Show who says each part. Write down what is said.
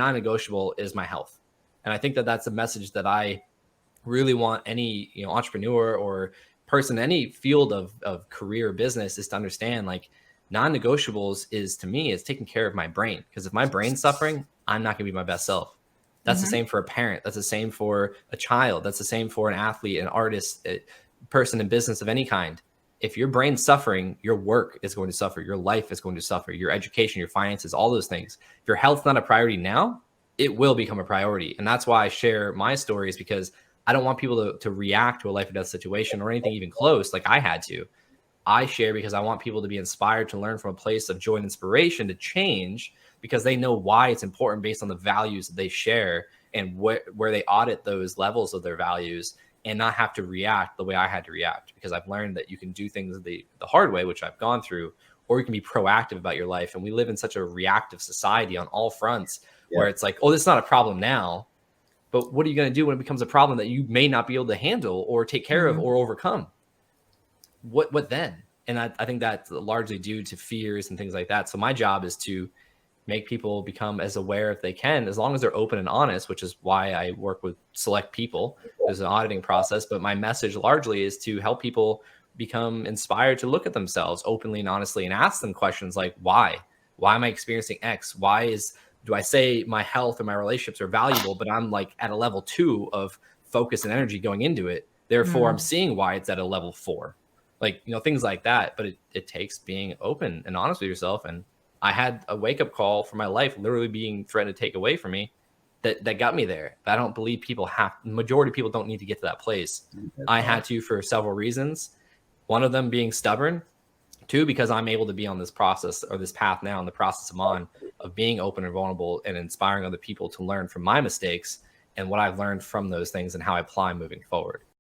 Speaker 1: non-negotiable is my health. And I think that that's a message that I really want any, entrepreneur or person, any field of career business, is to understand, like, non-negotiables is, to me, is taking care of my brain. Because if my brain's suffering, I'm not gonna be my best self. That's the same for a parent. That's the same for a child. That's the same for an athlete, an artist, a person in business of any kind. If your brain's suffering, your work is going to suffer. Your life is going to suffer. Your education, your finances, all those things. If your health's not a priority now, it will become a priority. And that's why I share my stories, because I don't want people to react to a life or death situation or anything even close like I had to. I share because I want people to be inspired to learn from a place of joy and inspiration to change, because they know why it's important based on the values that they share and where they audit those levels of their values, and not have to react the way I had to react. Because I've learned that you can do things the hard way, which I've gone through, or you can be proactive about your life. And we live in such a reactive society on all fronts, where it's like, oh, this is not a problem now, but what are you going to do when it becomes a problem that you may not be able to handle or take care of or overcome? What then? And I think that's largely due to fears and things like that. So my job is to make people become as aware if they can, as long as they're open and honest, which is why I work with select people. There's an auditing process, but my message largely is to help people become inspired to look at themselves openly and honestly and ask them questions like, why am I experiencing X? Do I say my health or my relationships are valuable, but I'm like at a level 2 of focus and energy going into it. Therefore, I'm seeing why it's at a level 4. Like, things like that. But it takes being open and honest with yourself. And I had a wake-up call for my life literally being threatened to take away from me that got me there. But I don't believe majority of people don't need to get to that place. I had to, for several reasons. One of them being stubborn. 2, because I'm able to be on this process, or this path now, in the process I'm on, of being open and vulnerable and inspiring other people to learn from my mistakes and what I've learned from those things and how I apply moving forward.